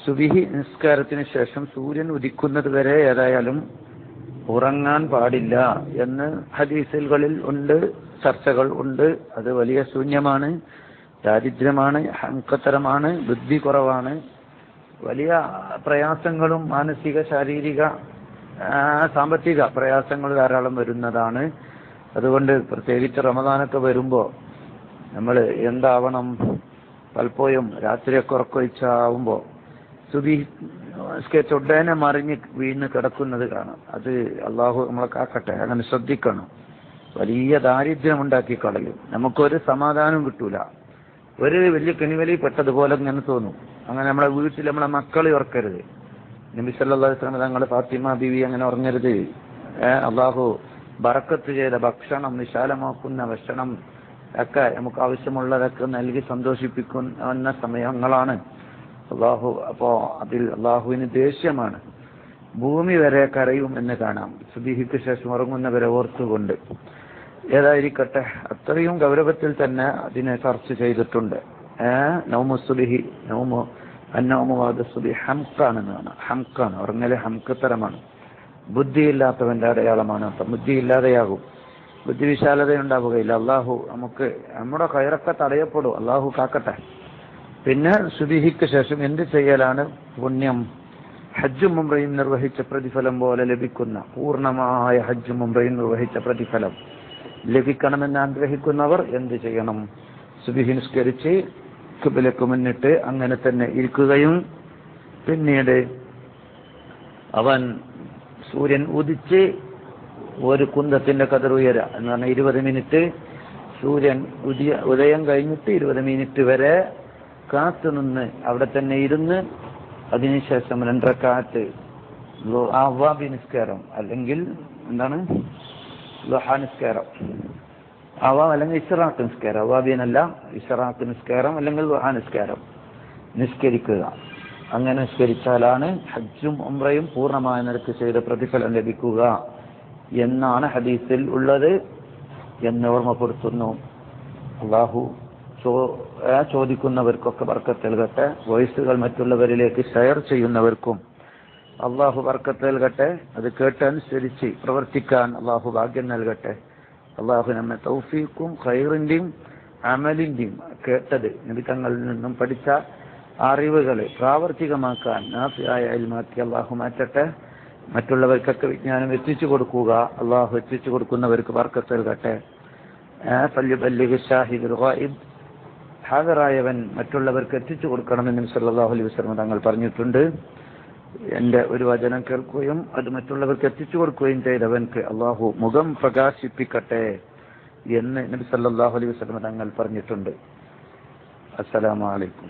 സുബിഹി നിസ്കാരത്തിന് ശേഷം സൂര്യൻ ഉദിക്കുന്നത് വരെ ഏതായാലും ഉറങ്ങാൻ പാടില്ല എന്ന് ഹദീസുകളിൽ ഉണ്ട്, ചർച്ചകൾ ഉണ്ട്. അത് വലിയ ശൂന്യമാണ്, ദാരിദ്ര്യമാണ്, ഹംകത്തരമാണ്, ബുദ്ധി കുറവാണ്, വലിയ പ്രയാസങ്ങളും മാനസിക ശാരീരിക സാമ്പത്തിക പ്രയാസങ്ങൾ ധാരാളം വരുന്നതാണ്. അതുകൊണ്ട് പ്രത്യേകിച്ച് റമദാനൊക്കെ വരുമ്പോൾ നമ്മൾ എന്താവണം, പലപ്പോഴും രാത്രിയൊക്കെ ഉറക്കൊഴിച്ചാവുമ്പോൾ സുബഹിക്ക് ചൊഡ്ഡേനെ മറിഞ്ഞ് വീണ് കിടക്കുന്നത് കാണാം. അത് അള്ളാഹു നമ്മളെ കാക്കട്ടെ, അങ്ങനെ ശ്രദ്ധിക്കണം. വലിയ ദാരിദ്ര്യം ഉണ്ടാക്കി കളയും, നമുക്കൊരു സമാധാനം കിട്ടൂല, ഒരു വലിയ കെണിവലി പെട്ടതുപോലെ ഇങ്ങനെ തോന്നും. അങ്ങനെ നമ്മളെ വീട്ടിൽ നമ്മളെ മക്കളെ ഉറക്കരുത്. നബി സല്ലല്ലാഹു അലൈഹി വസല്ലം തങ്ങൾ ഫാത്തിമ ബീവി അങ്ങനെ ഉറങ്ങരുത്. അള്ളാഹു ബറക്കത്ത് ചെയ്ത ഭക്ഷണം, വിശാലമാക്കുന്ന ഭക്ഷണം ഒക്കെ നമുക്ക് ആവശ്യമുള്ളതൊക്കെ നൽകി സന്തോഷിപ്പിക്കുന്ന സമയങ്ങളാണ്. അപ്പോ അതിൽ അള്ളാഹുവിന് ദേഷ്യമാണ്. ഭൂമി വരെ കരയും എന്ന് കാണാം സുബഹിക്ക് ശേഷം ഉറങ്ങുന്നവരെ ഓർത്തുകൊണ്ട്. ഏതായിരിക്കട്ടെ, അത്രയും ഗൗരവത്തിൽ തന്നെ അതിനെ ചർച്ച ചെയ്തിട്ടുണ്ട്. നൗമുസുബിഹി സുബി ഹംക്കാണെന്നാണ്. ഹംക്കാണ്, ഉറങ്ങല് ഹംക്കത്തരമാണ്, ബുദ്ധിയില്ലാത്തവന്റെ അടയാളമാണ്. അപ്പം ബുദ്ധിയില്ലാതെയാകും, ബുദ്ധിവിശാലത ഉണ്ടാവുകയില്ല. അള്ളാഹു നമുക്ക് നമ്മുടെ കയറൊക്കെ തടയപ്പെടും, അള്ളാഹു കാക്കട്ടെ. പിന്നെ സുബഹിക്ക് ശേഷം എന്ത് ചെയ്യലാണ് പുണ്യം? ഹജ്ജും ഉംറയും നിർവഹിച്ച പ്രതിഫലം പോലെ ലഭിക്കുന്ന, പൂർണ്ണമായ ഹജ്ജും ഉംറയും നിർവഹിച്ച പ്രതിഫലം ലഭിക്കണമെന്ന് ആഗ്രഹിക്കുന്നവർ എന്ത് ചെയ്യണം? സുബഹി നിസ്കരിച്ച് ഖിബ്ലക്ക് മുന്നിട്ട് അങ്ങനെ തന്നെ ഇരിക്കുകയും പിന്നീട് അവൻ സൂര്യൻ ഉദിച്ച് ഒരു കുന്തത്തിന്റെ കതിർ ഉയര എന്ന് പറഞ്ഞാൽ 20 മിനിറ്റ് സൂര്യൻ ഉദയം കഴിഞ്ഞിട്ട് 20 മിനിറ്റ് വരെ കാത്തുനിന്ന് അവിടെ തന്നെ ഇരുന്ന് അതിനുശേഷം 2 റക്അത്ത് അവ്വാബി നിസ്കാരം അല്ലെങ്കിൽ എന്താണ് ളുഹാ നിസ്കാരം, അല്ലെങ്കിൽ ഇശ്റാഖ് നിസ്കാരം, അവ്വാബിയനല്ല ഇശ്റാഖ് നിസ്കാരം അല്ലെങ്കിൽ ളുഹാ നിസ്കാരം നിസ്കരിക്കുക. അങ്ങനെ നിസ്കരിച്ചാലാണ് ഹജ്ജും ഉംറയും പൂർണ്ണമായ നിരക്ക് ചെയ്ത പ്രതിഫലം ലഭിക്കുക എന്നാണ് ഹദീസിൽ ഉള്ളത് എന്ന് ഓർമ്മപ്പെടുത്തുന്നു. അള്ളാഹു ചോദിക്കുന്നവർക്കൊക്കെ ബർക്കത്ത് നൽകട്ടെ. വോയിസുകൾ മറ്റുള്ളവരിലേക്ക് ഷെയർ ചെയ്യുന്നവർക്കും അള്ളാഹു ബർക്കത്ത് നൽകട്ടെ. അത് കേട്ടനുസരിച്ച് പ്രവർത്തിക്കാൻ അള്ളാഹു ഭാഗ്യം നൽകട്ടെ. അള്ളാഹു നമ്മെ തൗഫീഖും ഖൈറിന്റെയും അമലിന്റെയും കേട്ടത് നബിതങ്ങളിൽ നിന്നും പഠിച്ച അറിവുകൾ പ്രാവർത്തികമാക്കാൻ നാഫിയായ ഇൽമാക്കി അള്ളാഹു മാറ്റട്ടെ. മറ്റുള്ളവർക്കൊക്കെ വിജ്ഞാനം എത്തിച്ചു കൊടുക്കുക. അള്ളാഹു എത്തിച്ചു കൊടുക്കുന്നവർക്ക് ബർക്കത്ത് നൽകട്ടെ. ഫല്യുബല്ലിഗ് ഷാഹിദുൽ ഗായിബ്, ഹാജറായവൻ മറ്റുള്ളവർക്ക് എത്തിച്ചു കൊടുക്കണമെന്ന് നബി സല്ലല്ലാഹു അലൈഹി വസല്ലം തങ്ങൾ പറഞ്ഞിട്ടുണ്ട്. എന്റെ ഒരു വചനം കേൾക്കുകയും അത് മറ്റുള്ളവർക്ക് എത്തിച്ചു കൊടുക്കുകയും ചെയ്തവൻക്ക് അള്ളാഹു മുഖം പ്രകാശിപ്പിക്കട്ടെ എന്ന് നബി സല്ലല്ലാഹു അലൈഹി വസല്ലം തങ്ങൾ പറഞ്ഞിട്ടുണ്ട്. അസ്സലാമു അലൈക്കും.